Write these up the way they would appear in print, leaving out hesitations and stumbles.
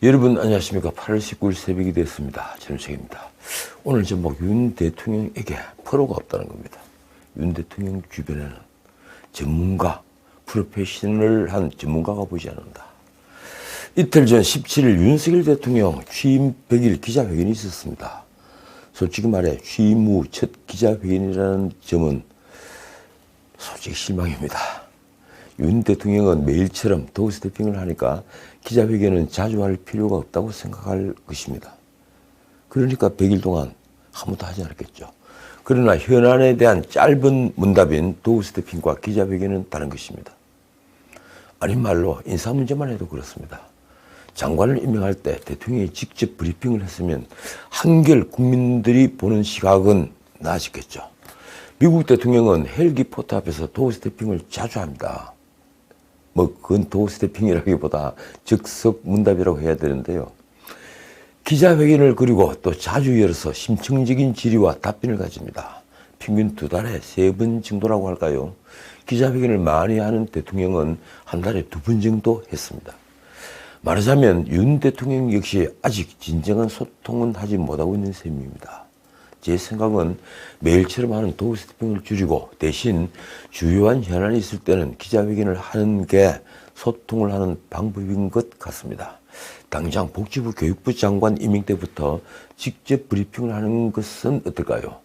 여러분 안녕하십니까. 8월 19일 새벽이 됐습니다. 전우책입니다. 오늘 제목 윤 대통령에게 포로가 없다는 겁니다. 윤 대통령 주변에는 전문가, 프로페셔널한 전문가가 보이지 않는다. 이틀 전 17일 윤석열 대통령 취임 100일 기자회견이 있었습니다. 솔직히 말해 취임 후 첫 기자회견이라는 점은 솔직히 실망입니다. 윤 대통령은 매일처럼 도어스태핑을 하니까 기자회견은 자주 할 필요가 없다고 생각할 것입니다. 그러니까 100일 동안 아무도 하지 않았겠죠. 그러나 현안에 대한 짧은 문답인 도어스태핑과 기자회견은 다른 것입니다. 아닌 말로 인사 문제만 해도 그렇습니다. 장관을 임명할 때 대통령이 직접 브리핑을 했으면 한결 국민들이 보는 시각은 나아졌겠죠. 미국 대통령은 헬기 포트 앞에서 도어스태핑을 자주 합니다. 그건 도어스태핑이라기보다 즉석 문답이라고 해야 되는데요. 기자회견을 그리고 또 자주 열어서 심층적인 질의와 답변을 가집니다. 평균 2달에 3번 정도라고 할까요? 기자회견을 많이 하는 대통령은 한 달에 2번 정도 했습니다. 말하자면 윤 대통령 역시 아직 진정한 소통은 하지 못하고 있는 셈입니다. 제 생각은 매일처럼 하는 도어스태핑을 줄이고 대신 주요한 현안이 있을 때는 기자회견을 하는 게 소통을 하는 방법인 것 같습니다. 당장 복지부 교육부 장관 임명 때부터 직접 브리핑을 하는 것은 어떨까요?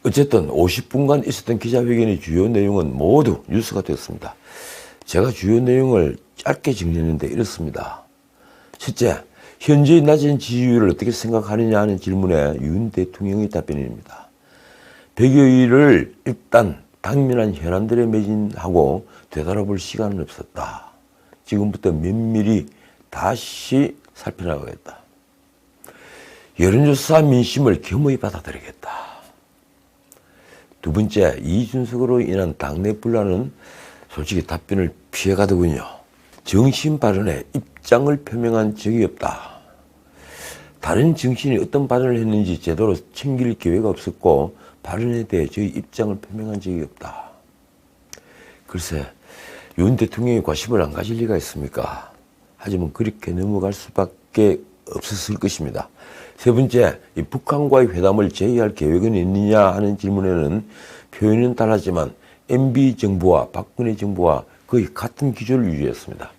어쨌든 50분간 있었던 기자회견의 주요 내용은 모두 뉴스가 되었습니다. 제가 주요 내용을 짧게 정리했는데 이렇습니다. 첫째, 현재의 낮은 지지율을 어떻게 생각하느냐 하는 질문에 윤 대통령의 답변입니다. 100여일을 일단 당면한 현안들에 매진하고 되돌아볼 시간은 없었다. 지금부터 면밀히 다시 살펴나가겠다. 여론조사 민심을 겸허히 받아들이겠다. 두 번째, 이준석으로 인한 당내 분란은 솔직히 답변을 피해가더군요. 정신 발언에 입장을 표명한 적이 없다. 다른 정치인이 어떤 발언을 했는지 제대로 챙길 기회가 없었고 발언에 대해 저희 입장을 표명한 적이 없다. 글쎄, 윤 대통령이 관심을 안 가질 리가 있습니까? 하지만 그렇게 넘어갈 수밖에 없었을 것입니다. 세 번째, 이 북한과의 회담을 재개할 계획은 있느냐 하는 질문에는 표현은 달랐지만 MB 정부와 박근혜 정부와 거의 같은 기조를 유지했습니다.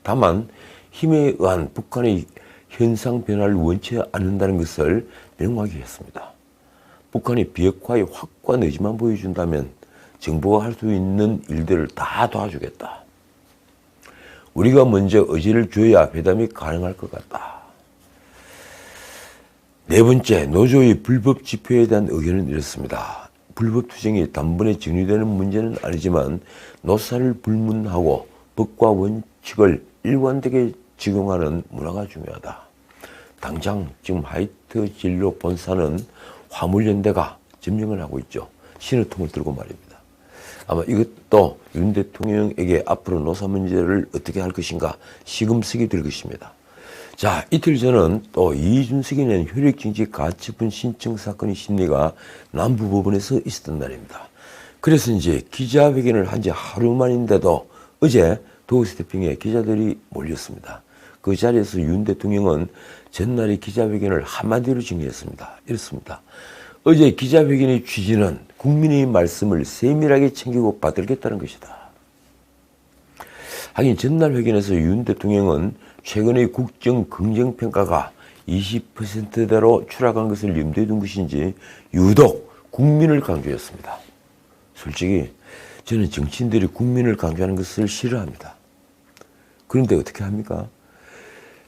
다만 힘에 의한 북한의 현상 변화를 원치 않는다는 것을 명확히 했습니다. 북한이 비핵화의 확고한 의지만 보여준다면 정부가 할 수 있는 일들을 다 도와주겠다. 우리가 먼저 의지를 줘야 회담이 가능할 것 같다. 네 번째, 노조의 불법 집회에 대한 의견은 이렇습니다. 불법 투쟁이 단번에 정리되는 문제는 아니지만 노사를 불문하고 법과 원칙을 일관되게 적용하는 문화가 중요하다. 당장 지금 하이트 진로 본사는 화물연대가 점령을 하고 있죠. 신호통을 들고 말입니다. 아마 이것도 윤 대통령에게 앞으로 노사 문제를 어떻게 할 것인가 시금석이 될 것입니다. 자, 이틀 전은 또 이준석이 낸 효력정지 가처분 신청 사건의 심리가 남부법원에서 있었던 날입니다. 그래서 이제 기자회견을 한 지 하루 만인데도 어제 도어스태핑에 기자들이 몰렸습니다. 그 자리에서 윤 대통령은 전날의 기자회견을 한마디로 정리했습니다. 이렇습니다. 어제 기자회견의 취지는 국민의 말씀을 세밀하게 챙기고 받들겠다는 것이다. 하긴 전날 회견에서 윤 대통령은 최근의 국정 긍정평가가 20%대로 추락한 것을 염두에 둔 것인지 유독 국민을 강조했습니다. 솔직히 저는 정치인들이 국민을 강조하는 것을 싫어합니다. 그런데 어떻게 합니까?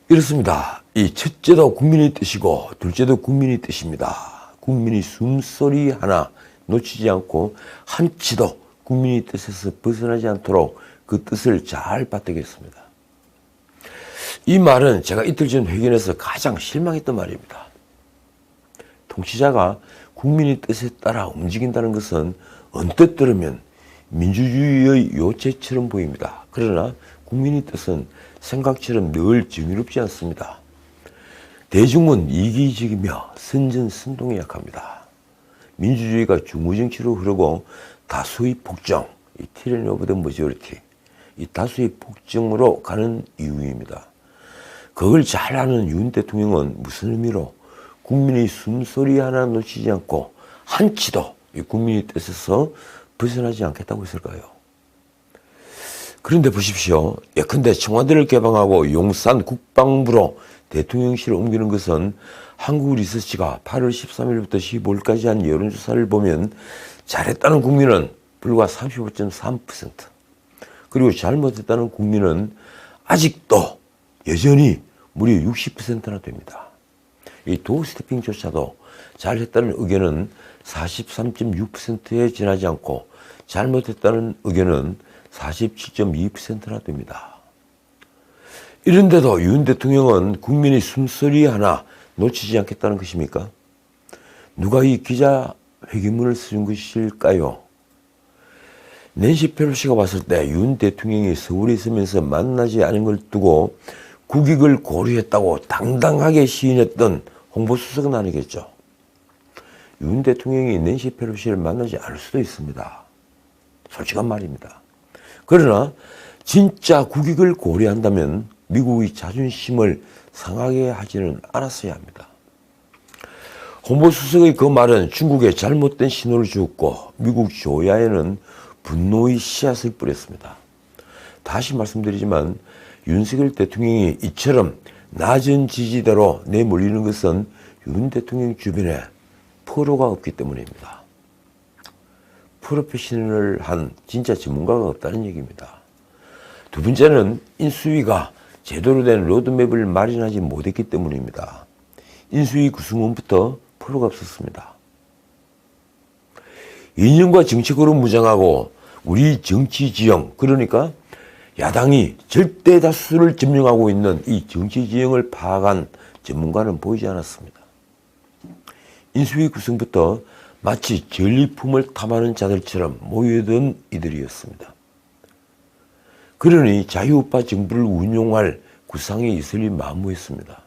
이렇습니다. 이 첫째도 국민의 뜻이고 둘째도 국민의 뜻입니다. 국민의 숨소리 하나 놓치지 않고 한치도 국민의 뜻에서 벗어나지 않도록 그 뜻을 잘 받들겠습니다. 이 말은 제가 이틀 전 회견에서 가장 실망했던 말입니다. 통치자가 국민의 뜻에 따라 움직인다는 것은 언뜻 들으면 민주주의의 요체처럼 보입니다. 그러나 국민의 뜻은 생각처럼 늘 정의롭지 않습니다. 대중은 이기적이며 선전선동에 약합니다. 민주주의가 중우정치로 흐르고 다수의 폭정, 이 tyranny of the majority, 이 다수의 폭정으로 가는 이유입니다. 그걸 잘 아는 윤 대통령은 무슨 의미로 국민의 숨소리 하나 놓치지 않고 한치도 이 국민의 뜻에서 벗어나지 않겠다고 했을까요? 그런데 보십시오. 예컨대 청와대를 개방하고 용산 국방부로 대통령실을 옮기는 것은 한국리서치가 8월 13일부터 15일까지 한 여론조사를 보면 잘했다는 국민은 불과 35.3%, 그리고 잘못했다는 국민은 아직도 여전히 무려 60%나 됩니다. 이 도어 스태핑조차도 잘했다는 의견은 43.6%에 지나지 않고 잘못했다는 의견은 47.2%나 됩니다. 이런데도 윤 대통령은 국민의 숨소리 하나 놓치지 않겠다는 것입니까? 누가 이 기자회견문을 쓰는 것일까요? 낸시 펠로시가 봤을 때 윤 대통령이 서울에 있으면서 만나지 않은 걸 두고 국익을 고려했다고 당당하게 시인했던 홍보수석은 아니겠죠. 윤 대통령이 낸시 펠로시를 만나지 않을 수도 있습니다. 솔직한 말입니다. 그러나 진짜 국익을 고려한다면 미국의 자존심을 상하게 하지는 않았어야 합니다. 홍보수석의 그 말은 중국에 잘못된 신호를 주었고 미국 조야에는 분노의 씨앗을 뿌렸습니다. 다시 말씀드리지만 윤석열 대통령이 이처럼 낮은 지지대로 내몰리는 것은 윤 대통령 주변에 프로가 없기 때문입니다. 프로페셔널한 진짜 전문가가 없다는 얘기입니다. 두 번째는 인수위가 제대로 된 로드맵을 마련하지 못했기 때문입니다. 인수위 구성원부터 프로가 없었습니다. 이념과 정책으로 무장하고 우리 정치 지형, 그러니까 야당이 절대 다수를 점령하고 있는 이 정치 지형을 파악한 전문가는 보이지 않았습니다. 인수위 구성부터 마치 전리품을 탐하는 자들처럼 모여든 이들이었습니다. 그러니 자유우파 정부를 운용할 구상에 있으리 만무했습니다.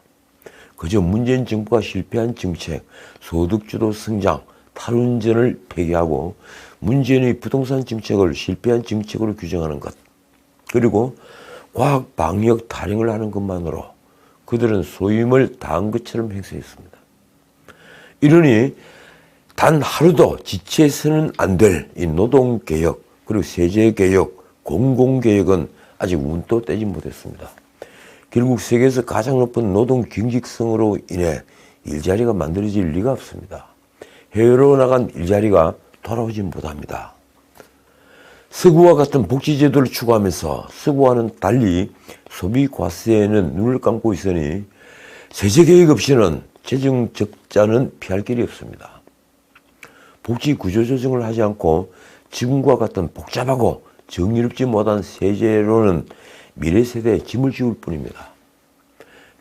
그저 문재인 정부가 실패한 정책, 소득주도 성장, 탈원전을 폐기하고 문재인의 부동산 정책을 실패한 정책으로 규정하는 것, 그리고 과학 방역 타령을 하는 것만으로 그들은 소임을 다한 것처럼 행세했습니다. 이러니 단 하루도 지체해서는 안 될 이 노동개혁, 그리고 세제개혁, 공공개혁은 아직 운도 떼지 못했습니다. 결국 세계에서 가장 높은 노동 경직성으로 인해 일자리가 만들어질 리가 없습니다. 해외로 나간 일자리가 돌아오지 못합니다. 서구와 같은 복지제도를 추구하면서 서구와는 달리 소비 과세에는 눈을 감고 있으니 세제개혁 없이는 재정 적자는 피할 길이 없습니다. 복지 구조조정을 하지 않고 지금과 같은 복잡하고 정의롭지 못한 세제로는 미래 세대에 짐을 지울 뿐입니다.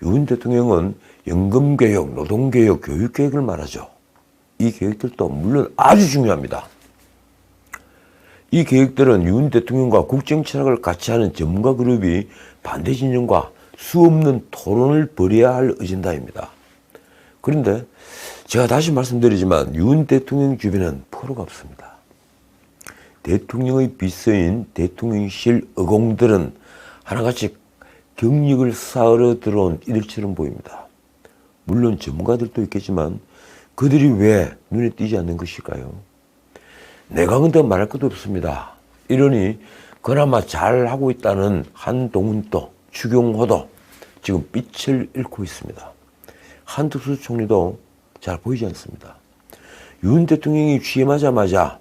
윤 대통령은 연금개혁, 노동개혁, 교육개혁을 말하죠. 이 계획들도 물론 아주 중요합니다. 이 계획들은 윤 대통령과 국정 철학을 같이 하는 전문가 그룹이 반대 진영과 수없는 토론을 벌여야 할 어젠다입니다. 그런데 제가 다시 말씀드리지만 윤 대통령 주변은 프로가 없습니다. 대통령의 비서인 대통령실 의공들은 하나같이 경력을 쌓으러 들어온 이들처럼 보입니다. 물론 전문가들도 있겠지만 그들이 왜 눈에 띄지 않는 것일까요? 내각은 더 말할 것도 없습니다. 이러니 그나마 잘하고 있다는 한동훈도 추경호도 지금 빛을 잃고 있습니다. 한덕수 총리도 잘 보이지 않습니다. 윤 대통령이 취임하자마자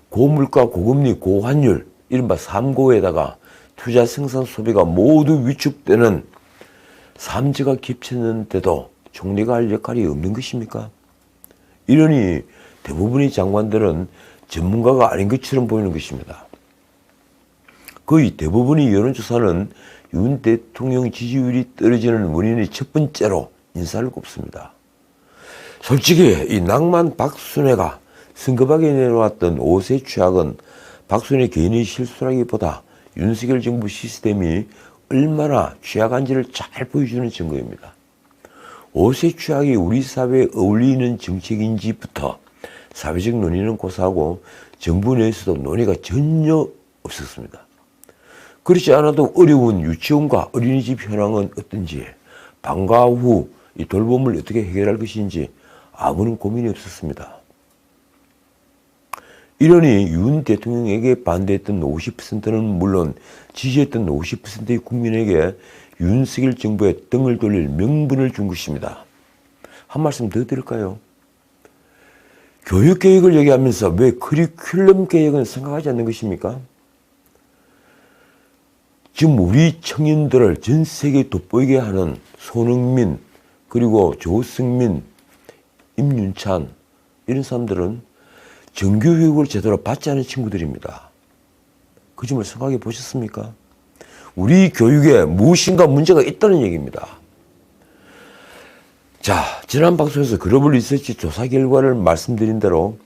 고물가, 고금리, 고환율, 이른바 3고에다가 투자, 생산, 소비가 모두 위축되는 삼재가 겹쳤는데도 총리가 할 역할이 없는 것입니까? 이러니 대부분의 장관들은 전문가가 아닌 것처럼 보이는 것입니다. 거의 대부분의 여론조사는 윤 대통령 지지율이 떨어지는 원인의 첫 번째로 인사를 꼽습니다. 솔직히 이 낭만 박순애가 성급하게 내놓았던 5세 취약은 박순애 개인의 실수라기보다 윤석열 정부 시스템이 얼마나 취약한지를 잘 보여주는 증거입니다. 5세 취약이 우리 사회에 어울리는 정책인지부터 사회적 논의는 고사하고 정부 내에서도 논의가 전혀 없었습니다. 그렇지 않아도 어려운 유치원과 어린이집 현황은 어떤지, 방과 후 이 돌봄을 어떻게 해결할 것인지 아무런 고민이 없었습니다. 이러니 윤 대통령에게 반대했던 50%는 물론 지지했던 50%의 국민에게 윤석열 정부에 등을 돌릴 명분을 준 것입니다. 한 말씀 더 드릴까요? 교육개혁을 얘기하면서 왜 커리큘럼 개혁은 생각하지 않는 것입니까? 지금 우리 청년들을 전 세계에 돋보이게 하는 손흥민, 그리고 조승민, 임윤찬 이런 사람들은 정규교육을 제대로 받지 않은 친구들입니다. 그 점을 생각해 보셨습니까? 우리 교육에 무엇인가 문제가 있다는 얘기입니다. 자, 지난 방송에서 글로벌 리서치 조사 결과를 말씀드린 대로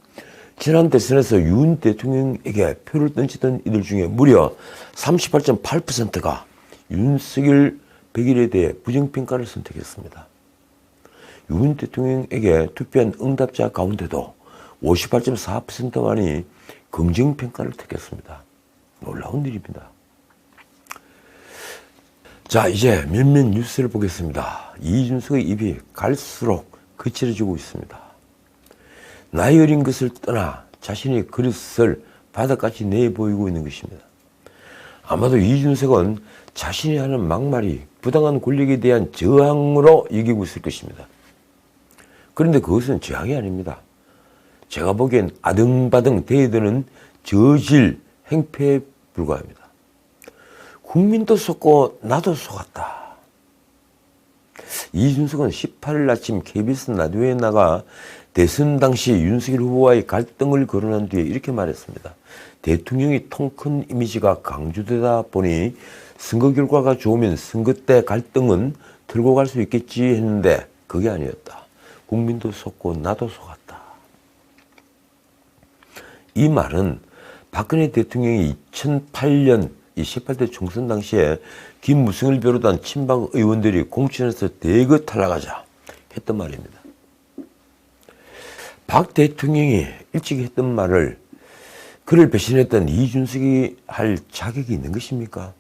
지난 대선에서 윤 대통령에게 표를 던지던 이들 중에 무려 38.8%가 윤석열 100일에 대해 부정평가를 선택했습니다. 윤 대통령에게 투표한 응답자 가운데도 58.4%만이 긍정평가를 택했습니다. 놀라운 일입니다. 자, 이제 몇몇 뉴스를 보겠습니다. 이준석의 입이 갈수록 거칠어지고 있습니다. 나이 어린 것을 떠나 자신의 그릇을 바닥같이 내보이고 있는 것입니다. 아마도 이준석은 자신이 하는 막말이 부당한 권력에 대한 저항으로 여기고 있을 것입니다. 그런데 그것은 저항이 아닙니다. 제가 보기엔 아등바등 대드는 저질 행패에 불과합니다. 국민도 속고 나도 속았다. 이준석은 18일 아침 KBS 라디오에 나가 대선 당시 윤석열 후보와의 갈등을 거론한 뒤에 이렇게 말했습니다. 대통령이 통 큰 이미지가 강조되다 보니 선거 결과가 좋으면 선거 때 갈등은 들고 갈 수 있겠지 했는데 그게 아니었다. 국민도 속고 나도 속았다. 이 말은 박근혜 대통령이 2008년 이 18대 총선 당시에 김무성을 비롯한 친박 의원들이 공천에서 대거 탈락하자 했던 말입니다. 박 대통령이 일찍 했던 말을 그를 배신했던 이준석이 할 자격이 있는 것입니까?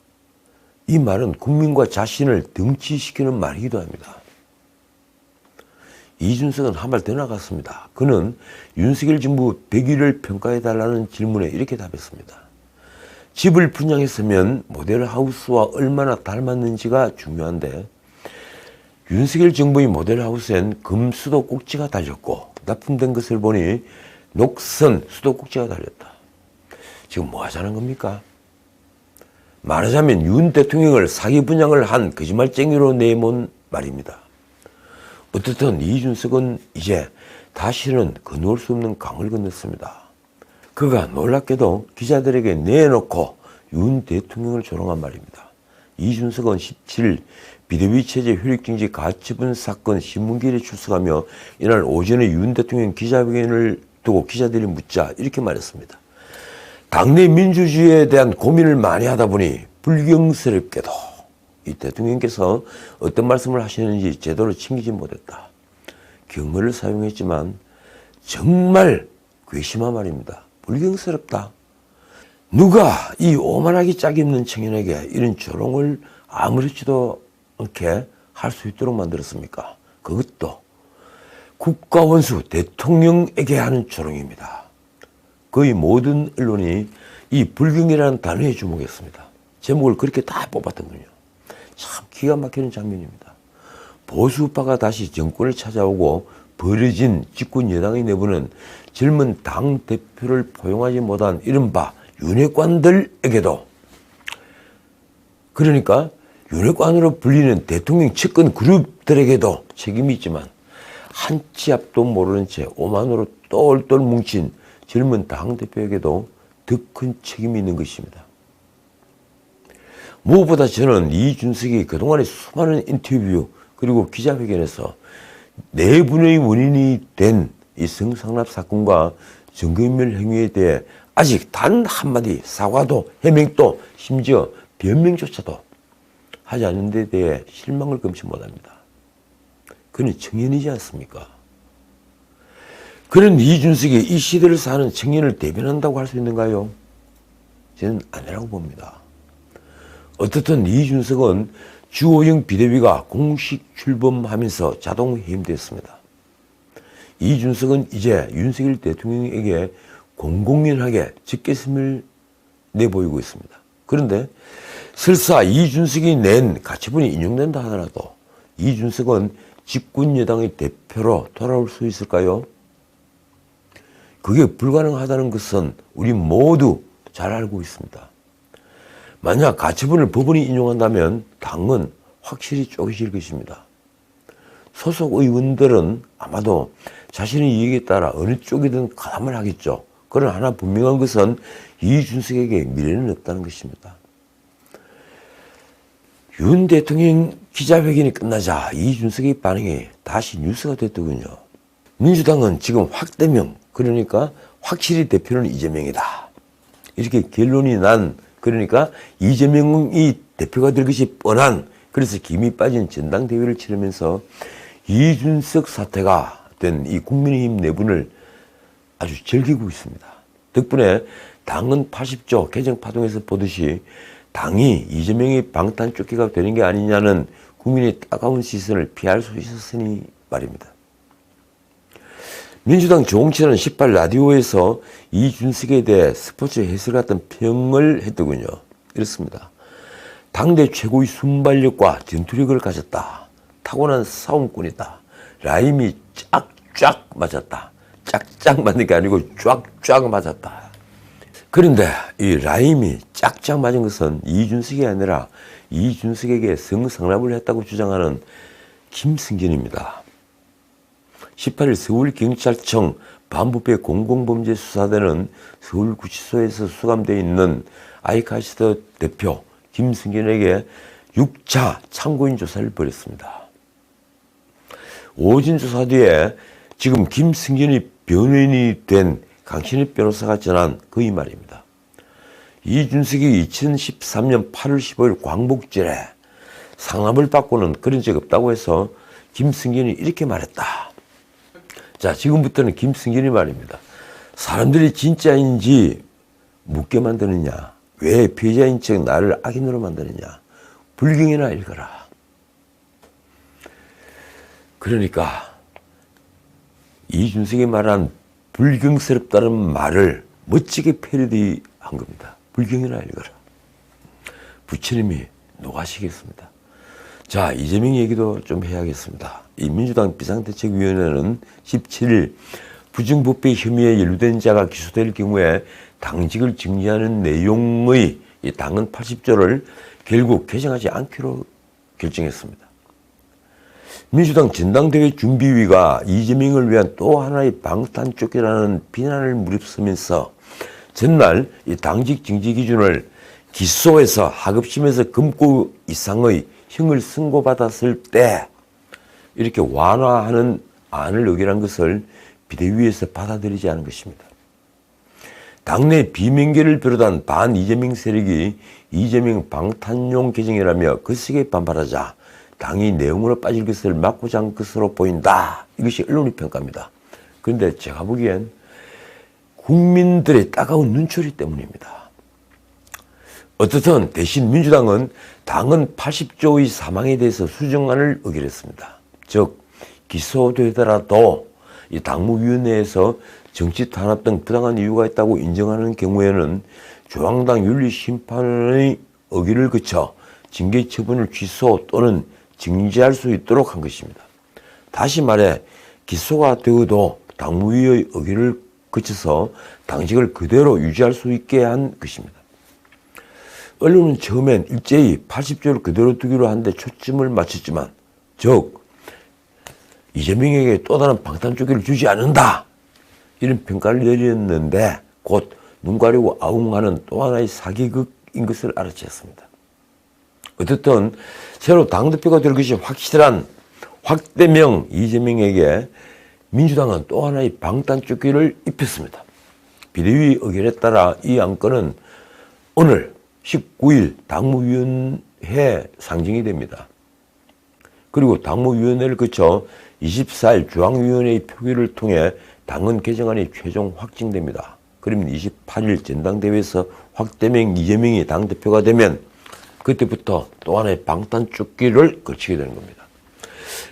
이 말은 국민과 자신을 등치시키는 말이기도 합니다. 이준석은 한 발 더 나갔습니다. 그는 윤석열 정부 100일을 평가해달라는 질문에 이렇게 답했습니다. 집을 분양했으면 모델하우스와 얼마나 닮았는지가 중요한데 윤석열 정부의 모델하우스엔 금 수도꼭지가 달렸고 납품된 것을 보니 녹선 수도꼭지가 달렸다. 지금 뭐 하자는 겁니까? 말하자면 윤 대통령을 사기 분양을 한 거짓말쟁이로 내몬 말입니다. 어떻든 이준석은 이제 다시는 건널 수 없는 강을 건넜습니다. 그가 놀랍게도 기자들에게 내놓고 윤 대통령을 조롱한 말입니다. 이준석은 17일 비대위 체제 효력정지 가처분 사건 신문기일에 출석하며 이날 오전에 윤 대통령 기자회견을 두고 기자들이 묻자 이렇게 말했습니다. 당내 민주주의에 대한 고민을 많이 하다 보니 불경스럽게도 이 대통령께서 어떤 말씀을 하시는지 제대로 챙기지 못했다. 경어를 사용했지만 정말 괘씸한 말입니다. 불경스럽다. 누가 이 오만하기 짝이 없는 청년에게 이런 조롱을 아무렇지도 않게 할 수 있도록 만들었습니까? 그것도 국가원수 대통령에게 하는 조롱입니다. 거의 모든 언론이 이 불경이라는 단어에 주목했습니다. 제목을 그렇게 다 뽑았더군요. 참 기가 막히는 장면입니다. 보수파가 다시 정권을 찾아오고 벌어진 집권 여당이 내부는 젊은 당대표를 포용하지 못한 이른바 윤핵관들에게도 그러니까 윤핵관으로 불리는 대통령 측근 그룹들에게도 책임이 있지만 한 치 앞도 모르는 채 오만으로 똘똘 뭉친 젊은 당대표에게도 더 큰 책임이 있는 것입니다. 무엇보다 저는 이준석이 그동안의 수많은 인터뷰 그리고 기자회견에서 내분의 원인이 된 이 성상납 사건과 정경멸 행위에 대해 아직 단 한마디 사과도 해명도 심지어 변명조차도 하지 않는 데 대해 실망을 금치 못합니다. 그는 청년이지 않습니까? 그런 이준석이 이 시대를 사는 청년을 대변한다고 할 수 있는가요? 저는 아니라고 봅니다. 어떻든 이준석은 주호영 비대위가 공식 출범하면서 자동 해임됐습니다. 이준석은 이제 윤석열 대통령에게 공공연하게 직계심을 내보이고 있습니다. 그런데 설사 이준석이 낸 가처분이 인용된다 하더라도 이준석은 집권 여당의 대표로 돌아올 수 있을까요? 그게 불가능하다는 것은 우리 모두 잘 알고 있습니다. 만약 가처분을 법원이 인용한다면 당은 확실히 쪼개질 것입니다. 소속 의원들은 아마도 자신의 이익에 따라 어느 쪽이든 가담을 하겠죠. 그러나 하나 분명한 것은 이준석에게 미래는 없다는 것입니다. 윤 대통령 기자회견이 끝나자 이준석의 반응이 다시 뉴스가 됐더군요. 민주당은 지금 확대명, 그러니까 확실히 대표는 이재명이다, 이렇게 결론이 난, 그러니까 이재명이 대표가 될 것이 뻔한, 그래서 김이 빠진 전당대회를 치르면서 이준석 사태가 된 이 국민의힘 내분을 아주 즐기고 있습니다. 덕분에 당은 80조 개정파동에서 보듯이 당이 이재명의 방탄조끼가 되는 게 아니냐는 국민의 따가운 시선을 피할 수 있었으니 말입니다. 민주당 조홍천은 18 라디오에서 이준석에 대해 스포츠 해설 같은 평을 했더군요. 이렇습니다. 당대 최고의 순발력과 전투력을 가졌다. 타고난 싸움꾼이다. 라임이 쫙쫙 맞았다. 짝짝 맞는 게 아니고 쫙쫙 맞았다. 그런데 이 라임이 짝짝 맞은 것은 이준석이 아니라 이준석에게 성상납을 했다고 주장하는 김승진입니다. 18일 서울경찰청 반부패 공공범죄수사대는 서울구치소에서 수감되어 있는 아이카시드 대표 김승진에게 6차 참고인 조사를 벌였습니다. 오진 조사 뒤에 지금 김승진이 변호인이 된 강신희 변호사가 전한 그 이 말입니다. 이준석이 2013년 8월 15일 광복절에 상납을 받고는 그런 적 없다고 해서 김승진이 이렇게 말했다. 자, 지금부터는 김승진이 말입니다. 사람들이 진짜인지 묻게 만드느냐, 왜 피해자인 척 나를 악인으로 만드느냐, 불경이나 읽어라. 그러니까 이준석이 말한 불경스럽다는 말을 멋지게 패러디한 겁니다. 불경이나 읽어라. 부처님이 노하시겠습니다. 자, 이재명 얘기도 좀 해야겠습니다. 이 민주당 비상대책위원회는 17일 부정부패 혐의에 연루된 자가 기소될 경우에 당직을 정지하는 내용의 이 당헌 80조를 결국 개정하지 않기로 결정했습니다. 민주당 전당대회 준비위가 이재명을 위한 또 하나의 방탄조끼라는 비난을 무릅쓰면서 전날 이 당직 정지 기준을 기소해서 하급심에서 금고 이상의 형을 선고받았을 때 이렇게 완화하는 안을 의결한 것을 비대위에서 받아들이지 않은 것입니다. 당내 비명계를 비롯한 반 이재명 세력이 이재명 방탄용 개정이라며 거세게 반발하자 당이 내용으로 빠질 것을 막고자 한 것으로 보인다. 이것이 언론의 평가입니다. 그런데 제가 보기엔 국민들의 따가운 눈초리 때문입니다. 어떻든 대신 민주당은 당헌 80조의 사망에 대해서 수정안을 의결했습니다. 즉 기소되더라도 이 당무위원회에서 정치 탄압 등 부당한 이유가 있다고 인정하는 경우에는 중앙당 윤리심판의 의결을 거쳐 징계 처분을 취소 또는 정지할 수 있도록 한 것입니다. 다시 말해 기소가 되어도 당무위의 의결을 거쳐서 당직을 그대로 유지할 수 있게 한 것입니다. 언론은 처음엔 일제히 80조를 그대로 두기로 하는데 초점을 맞췄지만 즉 이재명에게 또 다른 방탄조끼를 주지 않는다 이런 평가를 내렸는데 곧 눈 가리고 아웅하는 또 하나의 사기극인 것을 알아챘습니다. 어쨌든 새로 당대표가 될 것이 확실한 확대명 이재명에게 민주당은 또 하나의 방탄조끼를 입혔습니다. 비대위 의결에 따라 이 안건은 오늘 19일 당무위원회 상정이 됩니다. 그리고 당무위원회를 거쳐 24일 중앙위원회의 표결을 통해 당헌 개정안이 최종 확정됩니다. 그러면 28일 전당대회에서 확대명 이재명이 당대표가 되면 그때부터 또 하나의 방탄쫓기를 거치게 되는 겁니다.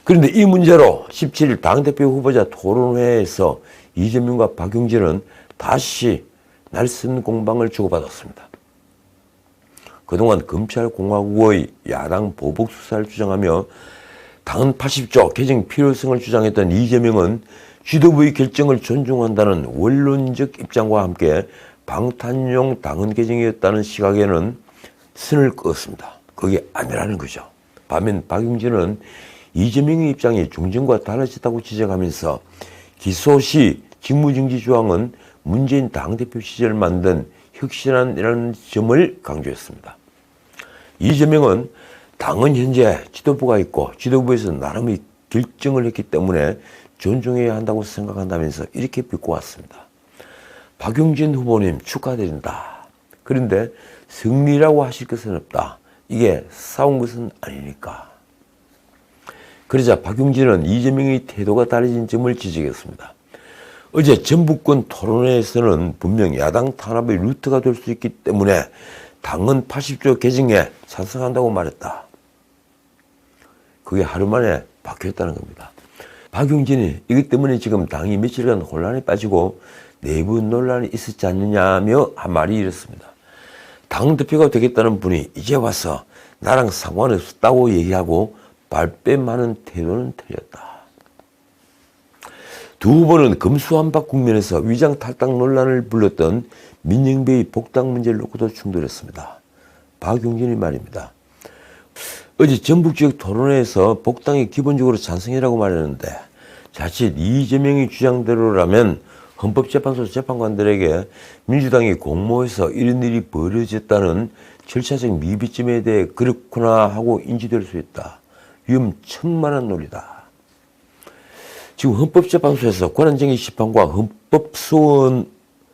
그런데 이 문제로 17일 당대표 후보자 토론회에서 이재명과 박용진은 다시 날선 공방을 주고받았습니다. 그동안 검찰공화국의 야당 보복 수사를 주장하며 당헌 80조 개정 필요성을 주장했던 이재명은 지도부의 결정을 존중한다는 원론적 입장과 함께 방탄용 당헌 개정이었다는 시각에는 선을 그었습니다. 그게 아니라는 거죠. 반면 박용진은 이재명의 입장이 중전과 달라졌다고 지적하면서 기소 시 직무정지 조항은 문재인 당대표 시절 만든 혁신안이라는 점을 강조했습니다. 이재명은 당은 현재 지도부가 있고 지도부에서 나름의 결정을 했기 때문에 존중해야 한다고 생각한다면서 이렇게 비꼬았습니다. 박용진 후보님 축하드린다. 그런데 승리라고 하실 것은 없다. 이게 싸운 것은 아니니까. 그러자 박용진은 이재명의 태도가 달라진 점을 지적했습니다. 어제 전북권 토론회에서는 분명 야당 탄압의 루트가 될 수 있기 때문에 당헌 80조 개정에 찬성한다고 말했다. 그게 하루 만에 바뀌었다는 겁니다. 박용진이 이것 때문에 지금 당이 며칠간 혼란에 빠지고 내부 논란이 있었지 않느냐며 한 말이 이렇습니다. 당대표가 되겠다는 분이 이제 와서 나랑 상관없다고 얘기하고 발뺌하는 태도는 틀렸다. 두 후보는 검수완박 국면에서 위장 탈당 논란을 불렀던 민영배의 복당 문제를 놓고도 충돌했습니다. 박용진의 말입니다. 어제 전북 지역 토론회에서 복당이 기본적으로 찬성이라고 말했는데 자칫 이재명의 주장대로라면 헌법재판소 재판관들에게 민주당이 공모해서 이런 일이 벌어졌다는 절차적 미비점에 대해 그렇구나 하고 인지될 수 있다. 위험천만한 논리다. 지금 헌법재판소에서 권한쟁의 심판과 헌법소원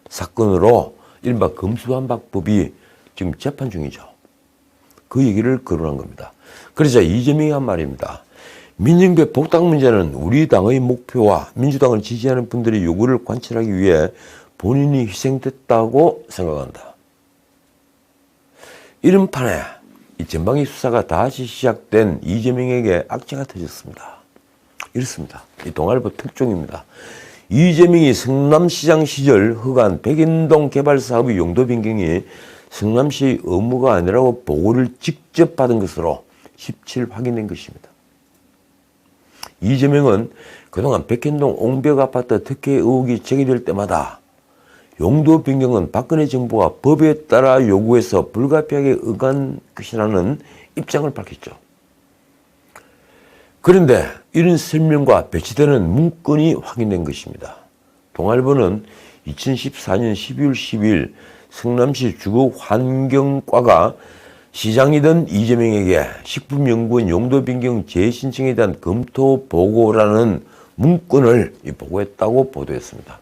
사건으로 이른바 검수완박법이 지금 재판 중이죠. 그 얘기를 거론한 겁니다. 그러자 이재명이 한 말입니다. 민영배 복당 문제는 우리 당의 목표와 민주당을 지지하는 분들의 요구를 관철하기 위해 본인이 희생됐다고 생각한다. 이런 판에 이 전방위 수사가 다시 시작된 이재명에게 악재가 터졌습니다. 이렇습니다. 이 동아일보 특종입니다. 이재명이 성남시장 시절 허가한 백인동 개발 사업의 용도 변경이 성남시의 의무가 아니라고 보고를 직접 받은 것으로 17일 확인된 것입니다. 이재명은 그동안 백현동 옹벽 아파트 특혜 의혹이 제기될 때마다 용도 변경은 박근혜 정부가 법에 따라 요구해서 불가피하게 응한 것이라는 입장을 밝혔죠. 그런데 이런 설명과 배치되는 문건이 확인된 것입니다. 동아일보는 2014년 12월 10일 성남시 주거환경과가 시장이던 이재명에게 식품연구원 용도 변경 재신청에 대한 검토 보고라는 문건을 보고했다고 보도했습니다.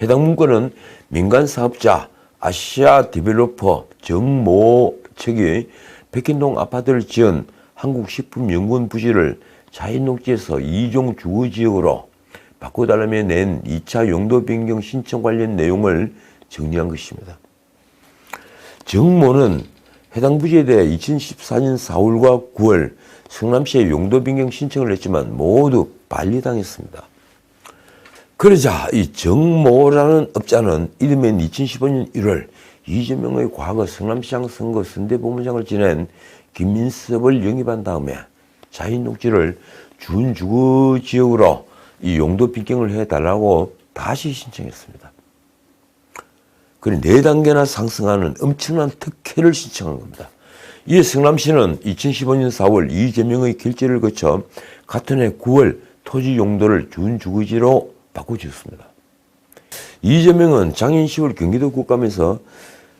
해당 문건은 민간 사업자 아시아 디벨로퍼 정모 측이 백현동 아파트를 지은 한국식품연구원 부지를 자연녹지에서 2종 주거지역으로 바꿔달라며 낸 2차 용도 변경 신청 관련 내용을 정리한 것입니다. 정모는 해당 부지에 대해 2014년 4월과 9월 성남시에 용도 변경 신청을 했지만 모두 반리당했습니다. 그러자 이 정모라는 업자는 이듬해인 2015년 1월 이재명의 과거 성남시장 선거 선대본부장을 지낸 김민섭을 영입한 다음에 자연녹지를 준주거지역으로 이 용도 변경을 해달라고 다시 신청했습니다. 그리고 4단계나 상승하는 엄청난 특혜를 신청한 겁니다. 이에 성남시는 2015년 4월 이재명의 결재를 거쳐 같은 해 9월 토지 용도를 준주거지로 바꿔주었습니다. 이재명은 작년 10월 경기도 국감에서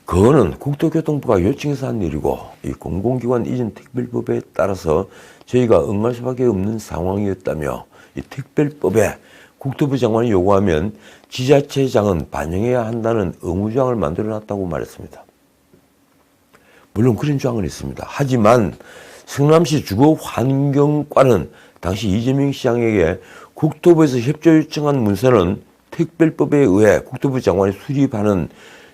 그거는 국토교통부가 요청해서 한 일이고 이 공공기관 이전 특별법에 따라서 저희가 응할 수밖에 없는 상황이었다며 이 특별법에 국토부 장관이 요구하면 지자체장은 반영해야 한다는 의무조항을 만들어놨다고 말했습니다. 물론 그런 조항은 있습니다. 하지만 성남시 주거환경과는 당시 이재명 시장에게 국토부에서 협조 요청한 문서는 특별법에 의해 국토부 장관이 수립하는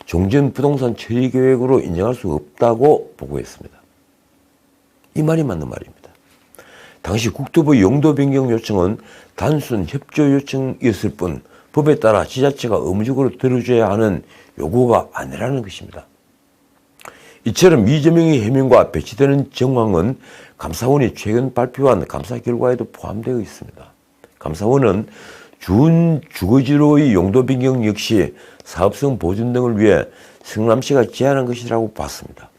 종전 부동산 처리 계획으로 인정할 수 없다고 보고했습니다. 이 말이 맞는 말입니다. 당시 국토부 용도 변경 요청은 단순 협조 요청이었을 뿐 법에 따라 지자체가 의무적으로 들어줘야 하는 요구가 아니라는 것입니다. 이처럼 이재명의 해명과 배치되는 정황은 감사원이 최근 발표한 감사 결과에도 포함되어 있습니다. 감사원은 준 주거지로의 용도 변경 역시 사업성 보존 등을 위해 성남시가 제안한 것이라고 봤습니다.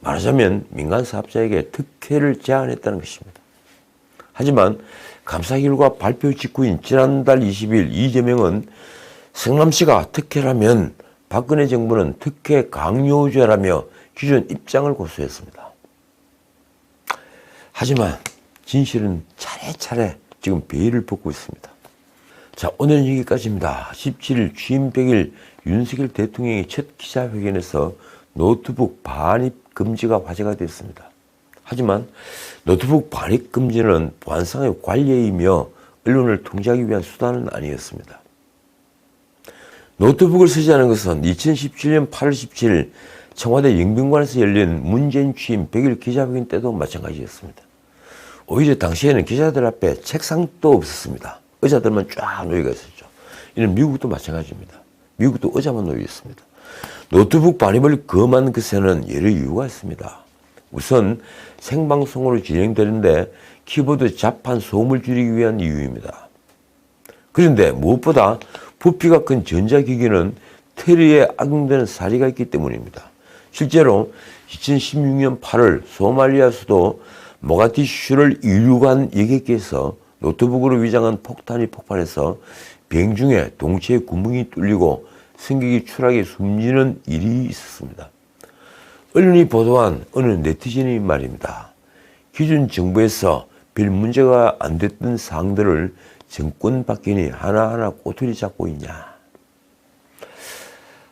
말하자면 민간 사업자에게 특혜를 제안했다는 것입니다. 하지만 감사 결과 발표 직후인 지난달 20일 이재명은 성남시가 특혜라면 박근혜 정부는 특혜 강요죄라며 기존 입장을 고수했습니다. 하지만 진실은 차례차례 지금 베일을 벗고 있습니다. 자, 오늘은 여기까지입니다. 17일 취임 100일 윤석열 대통령의 첫 기자회견에서 노트북 반입 금지가 화제가 됐습니다. 하지만 노트북 반입 금지는 보안상의 관례이며 언론을 통제하기 위한 수단은 아니었습니다. 노트북을 쓰지 않은 것은 2017년 8월 17일 청와대 영빈관에서 열린 문재인 취임 100일 기자회견 때도 마찬가지였습니다. 오히려 당시에는 기자들 앞에 책상도 없었습니다. 의자들만 쫙 놓여가 있었죠. 이는 미국도 마찬가지입니다. 미국도 의자만 놓여 있습니다. 노트북 반입을 금한 것에는 여러 이유가 있습니다. 우선 생방송으로 진행되는데 키보드 자판 소음을 줄이기 위한 이유입니다. 그런데 무엇보다 부피가 큰 전자기기는 테러에 악용되는 사례가 있기 때문입니다. 실제로 2016년 8월 소말리아 수도 모가디슈를 이륙한 여객기에서 노트북으로 위장한 폭탄이 폭발해서 비행 중에 동체에 구멍이 뚫리고 승객이 추락해 숨지는 일이 있었습니다. 언론이 보도한 어느 네티즌의 말입니다. 기존 정부에서 별 문제가 안 됐던 사항들을 정권 바뀌니 하나하나 꼬투리 잡고 있냐.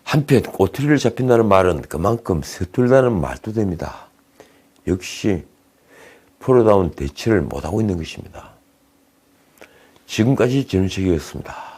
한편 꼬투리를 잡힌다는 말은 그만큼 서툴다는 말도 됩니다. 역시 프로다운 대처를 못하고 있는 것입니다. 지금까지 전우책이었습니다.